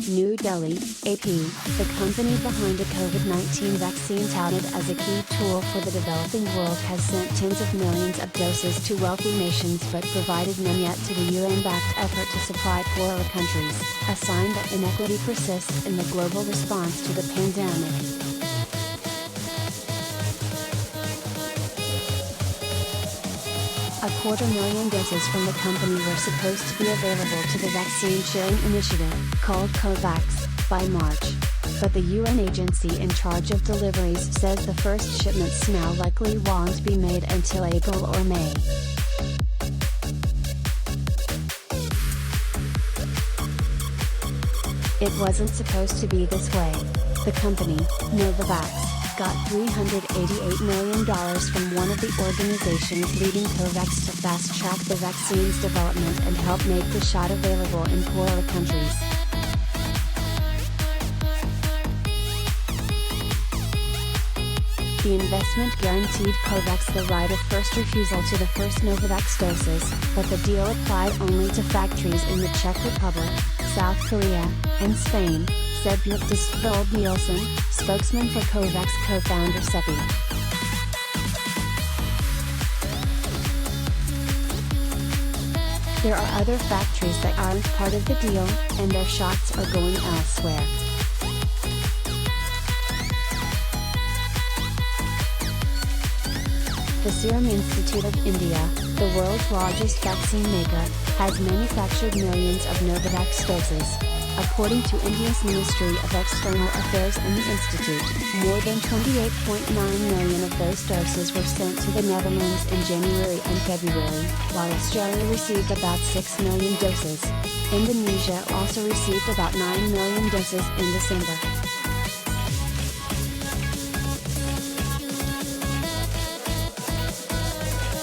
New Delhi, AP, the company behind a COVID-19 vaccine touted as a key tool for the developing world has sent tens of millions of doses to wealthy nations but provided none yet to the UN-backed effort to supply poorer countries, a sign that inequity persists in the global response to the pandemic. 250,000 doses from the company were supposed to be available to the vaccine sharing initiative, called COVAX, by March. But the UN agency in charge of deliveries says the first shipments now likely won't be made until April or May. It wasn't supposed to be this way. The company, Novavax, got $388 million from one of the organizations leading COVAX to fast-track the vaccine's development and help make the shot available in poorer countries. The investment guaranteed COVAX the right of first refusal to the first Novavax doses, but the deal applied only to factories in the Czech Republic, South Korea, and Spain, said Bjørn Nielsen, spokesman for COVAX co-founder Seppi. There are other factories that aren't part of the deal, and their shots are going elsewhere. The Serum Institute of India, the world's largest vaccine maker, has manufactured millions of Novavax doses. According to India's Ministry of External Affairs and the Institute, more than 28.9 million of those doses were sent to the Netherlands in January and February, while Australia received about 6 million doses. Indonesia also received about 9 million doses in December.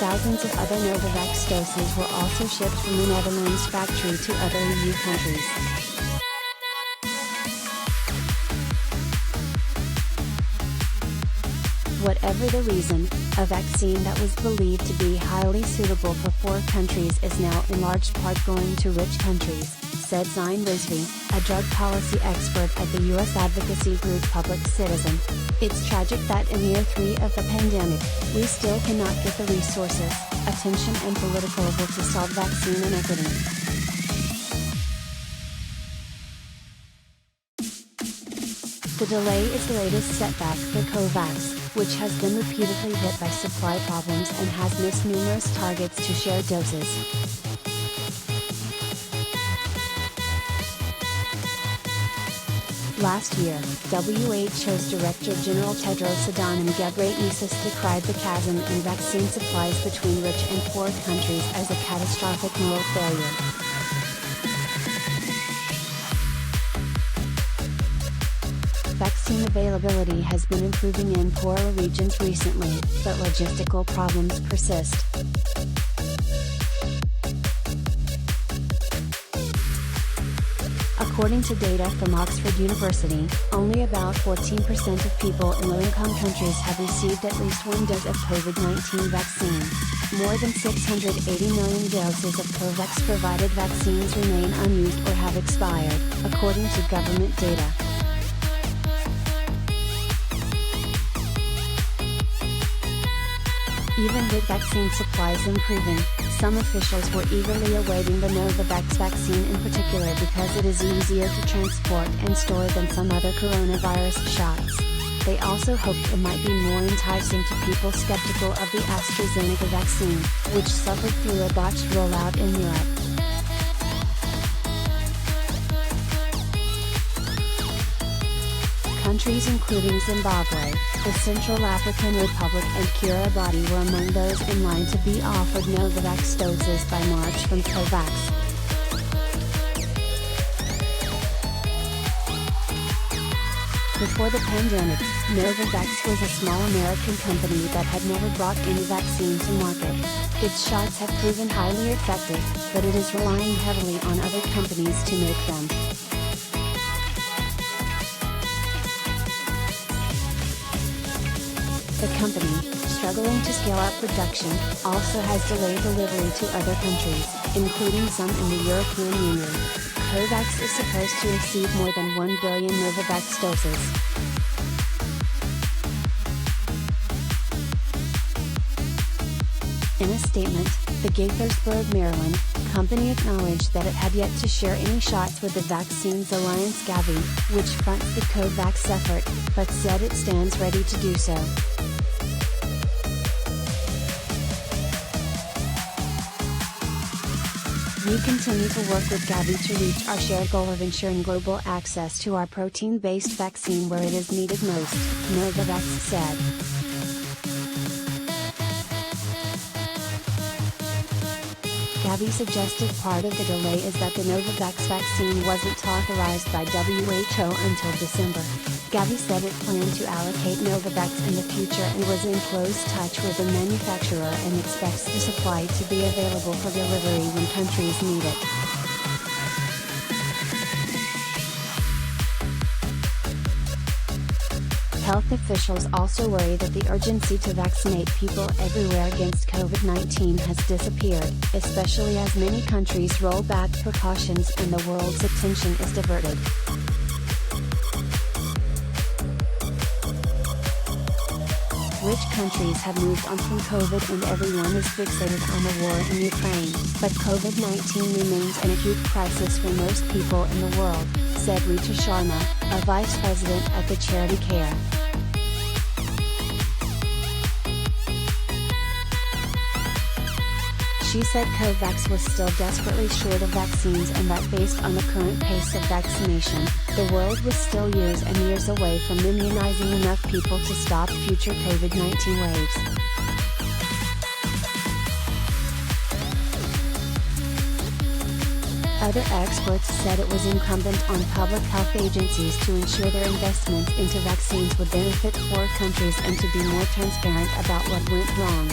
Thousands of other Novavax doses were also shipped from the Netherlands factory to other EU countries. Whatever the reason, a vaccine that was believed to be highly suitable for poor countries is now in large part going to rich countries, said Zain Rizvi, a drug policy expert at the U.S. advocacy group Public Citizen. It's tragic that in year 3 of the pandemic, we still cannot get the resources, attention and political will to solve vaccine inequity. The delay is the latest setback for COVAX, which has been repeatedly hit by supply problems and has missed numerous targets to share doses. Last year, WHO's Director General Tedros Adhanom Ghebreyesus decried the chasm in vaccine supplies between rich and poor countries as a catastrophic moral failure. Vaccine availability has been improving in poorer regions recently, but logistical problems persist. According to data from Oxford University, only about 14% of people in low-income countries have received at least one dose of COVID-19 vaccine. More than 680 million doses of COVAX-provided vaccines remain unused or have expired, according to government data. Even with vaccine supplies improving, some officials were eagerly awaiting the Novavax vaccine in particular because it is easier to transport and store than some other coronavirus shots. They also hoped it might be more enticing to people skeptical of the AstraZeneca vaccine, which suffered through a botched rollout in Europe. Countries including Zimbabwe, the Central African Republic and Kiribati were among those in line to be offered Novavax doses by March from COVAX. Before the pandemic, Novavax was a small American company that had never brought any vaccine to market. Its shots have proven highly effective, but it is relying heavily on other companies to make them. The company, struggling to scale up production, also has delayed delivery to other countries, including some in the European Union. COVAX is supposed to receive more than 1 billion Novavax doses. In a statement, the Gaithersburg, Maryland, company acknowledged that it had yet to share any shots with the Vaccines Alliance Gavi, which fronts the COVAX effort, but said it stands ready to do so. We continue to work with Gavi to reach our shared goal of ensuring global access to our protein-based vaccine where it is needed most, Novavax said. Gavi suggested part of the delay is that the Novavax vaccine wasn't authorized by WHO until December. Gavi said it planned to allocate Novavax in the future and was in close touch with the manufacturer and expects the supply to be available for delivery when countries need it. Health officials also worry that the urgency to vaccinate people everywhere against COVID-19 has disappeared, especially as many countries roll back precautions and the world's attention is diverted. Rich countries have moved on from COVID and everyone is fixated on the war in Ukraine, but COVID-19 remains an acute crisis for most people in the world, said Rita Sharma, a vice president at the charity CARE. She said COVAX was still desperately short of vaccines and that based on the current pace of vaccination, the world was still years and years away from immunizing enough people to stop future COVID-19 waves. Other experts said it was incumbent on public health agencies to ensure their investments into vaccines would benefit poor countries and to be more transparent about what went wrong.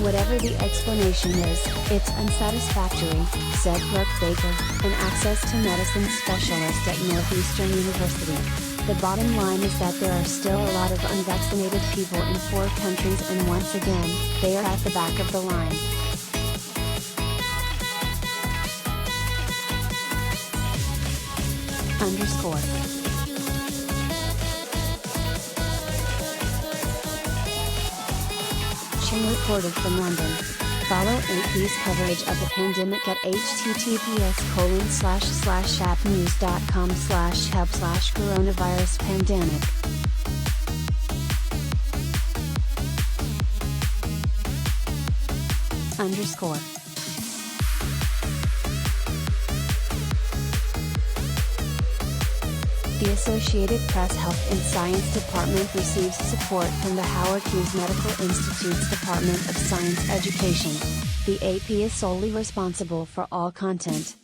Whatever the explanation is, it's unsatisfactory, said Brooke Baker, an access to medicine specialist at Northeastern University. The bottom line is that there are still a lot of unvaccinated people in poor countries and once again, they are at the back of the line. Ching reported from London. Follow AP's coverage of the pandemic at https://appnews.com/help/coronavirus-pandemic. The Associated Press Health and Science Department receives support from the Howard Hughes Medical Institute's Department of Science Education. The AP is solely responsible for all content.